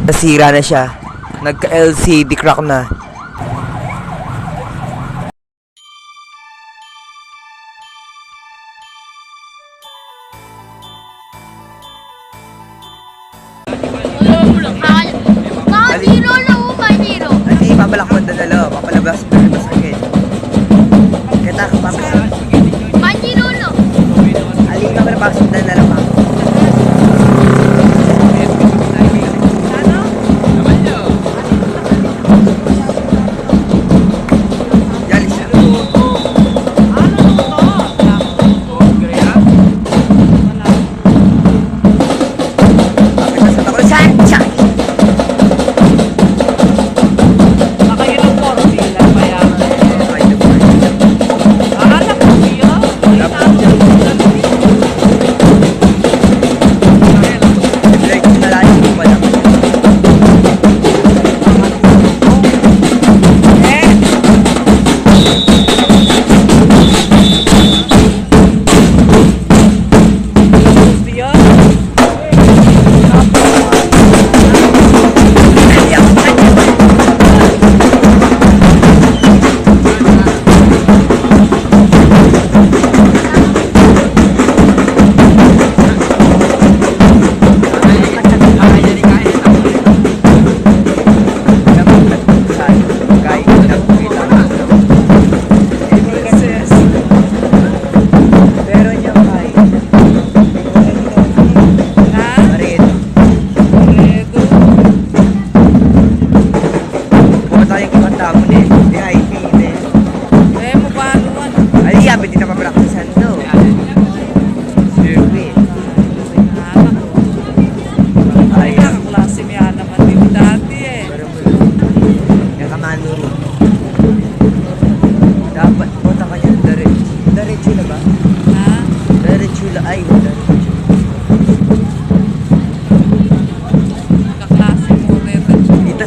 Nasira na siya. Nagka-LCD crack na. Ay, pabalakbon na dalo. Papalabas na rin sa akin. Kita, pabalakbon. Ali, papalabas na dalo pa.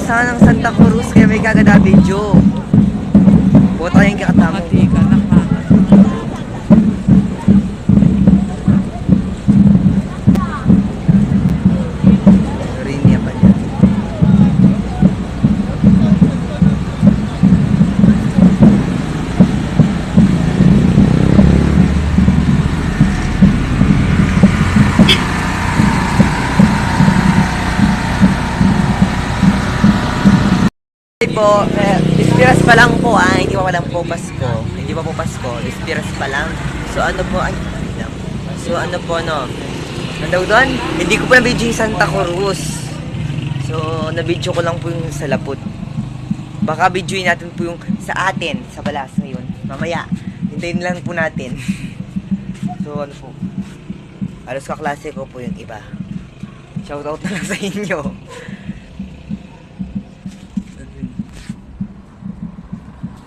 Sanang Santa Cruz kaya may gaganda video. Buta yung kakatamo. Rinia pa niya. Po, Dispiras pa lang po hindi pa lang po Pasko. Hindi pa po Pasko, Dispiras pa lang. So ano po, So ano po no. Nandaw doon, hindi ko pa na-video yung Santa Cruz. So na-video ko lang po yung sa Laput. Baka videoin natin po yung sa atin, sa Balas ngayon. Mamaya, hintayin lang po natin. So ano po. Halos kaklase ko po yung iba. Shoutout na lang sa inyo.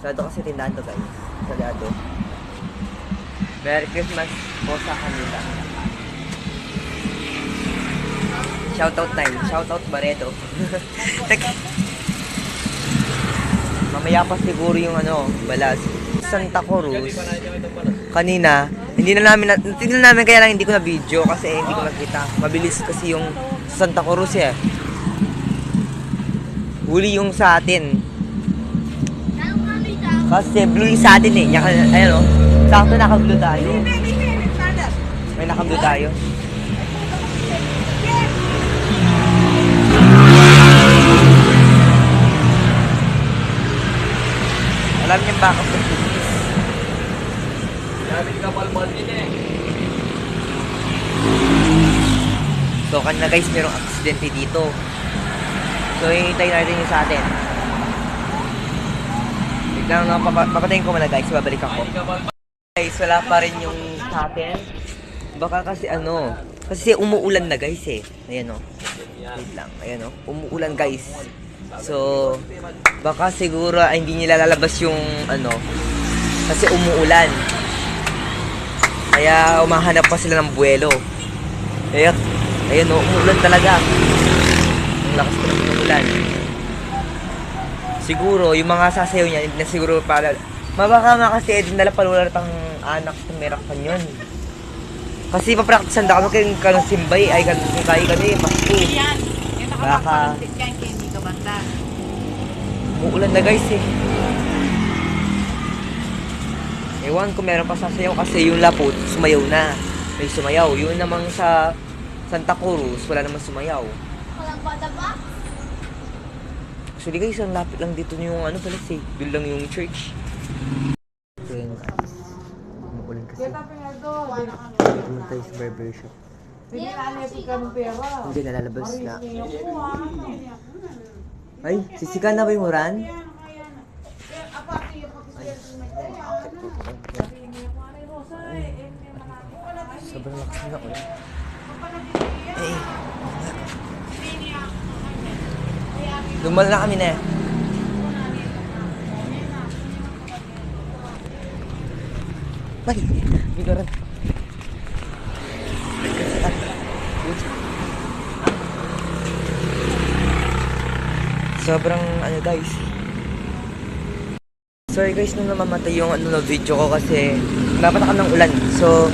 Sarado kasi tindahan to guys. Sarado. Merry Christmas po sa kanila. Shoutout time. Shoutout Baredo. Mamaya pa siguro yung Balas. Santa Cruz. Kanina, tingnan namin kaya lang hindi ko na video kasi hindi ko nakita. Mabilis kasi yung Santa Cruz eh. Huli yung sa atin. Kasi blue yung sa atin eh. Ayan o. Sakto naka-blue tayo. May naka-blue tayo. Alam niyo ba ako sa pulis? Dami ka palmal din eh. So kanina guys, mayroong aksidente dito. So hintayin natin yung sa atin. Papatayin ko muna guys, babalik ako. Guys, wala pa rin yung sa atin. Baka kasi kasi umuulan na guys eh. Ayan o. Wait lang, ayan o. Umuulan guys. So, baka siguro hindi nila lalabas yung kasi umuulan. Kaya umahanap pa sila ng buwelo. Ayan o, umuulan talaga. Ang lakas ko ng umuulan. Siguro, yung mga sasayaw niya, hindi na siguro para... Mabaka kasi dinala palulat ang anak sa merak pa yun. Kasi papraktisan na kami kayong simbay, ay kami, Pasko. Baka Makapalantik yan kaya hindi ka banda. uulan na guys eh. Ewan ko meron pa sasayaw kasi yung lapot sumayaw na. May sumayaw. Yun namang sa Santa Cruz, wala namang sumayaw. Walang bata ba? Actually guys, ang lapit lang dito yung ano pala eh. Doon lang yung church. So yun guys. Umuulan kasi. Doon tayo sa barber shop. Hindi na alepin ka ng pera. Hindi nalalabas na. Ay, sisika na ba yung Muran? Sobrang lakas na ulan. Eh, lumal na kami na eh. Ay, bigaran. Sobrang ano guys. Sorry guys nung namamatay yung video ko kasi napatak ng ulan. So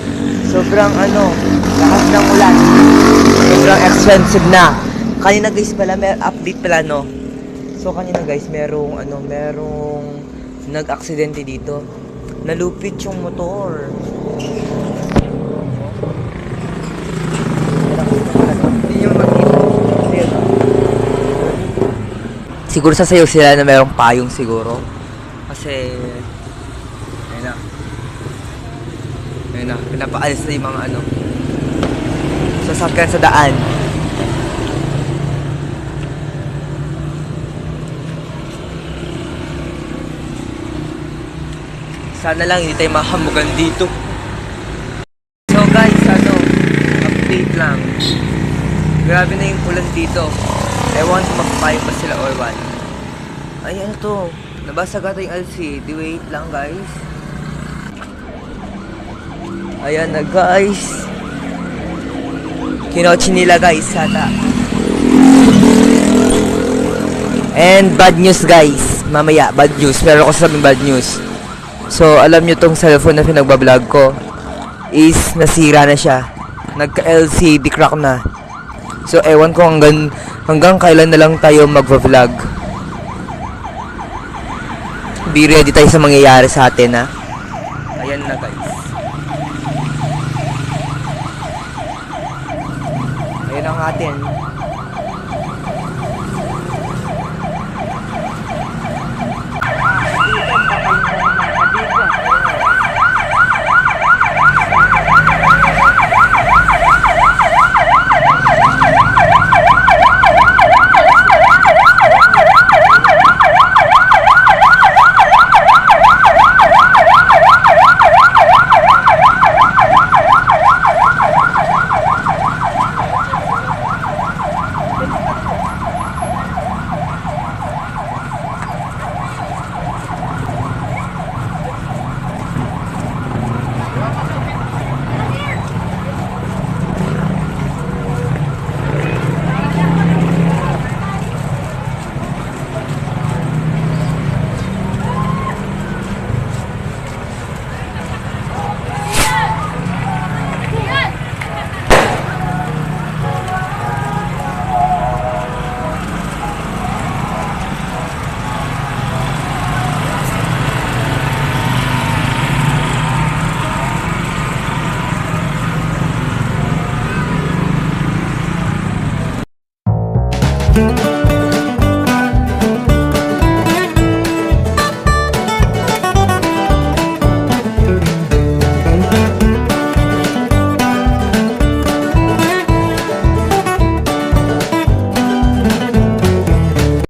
sobrang lakas ng ulan. Sobrang expensive na. Kanina guys pala may update pala no. So kanina guys merong nag-aksidente dito. Nalupit yung motor. Hindi nyo makita. Siguro sasayaw sila na merong payong siguro. Kasi ayun na, pinapaalis na yung mga sasakyan sa daan. Sana lang hindi tayo mahamugan dito. So guys, update lang. Grabe na yung ulan dito. Ewan kung magpapayong pa sila or what. Ay, ano to? Nabasag ata yung LCD. Wait lang guys. Ayan na guys. Kinochi nila guys ata. And bad news guys. Mamaya, bad news. Pero ako sabing bad news. So, alam nyo tong cellphone na pinagbablog ko is nasira na siya. Nagka-LCD crack na. So, ewan ko hanggang kailan na lang tayo magva-vlog. Be ready tayo sa mangyayari sa atin, ha? Ayan na, guys. Ayan ang atin.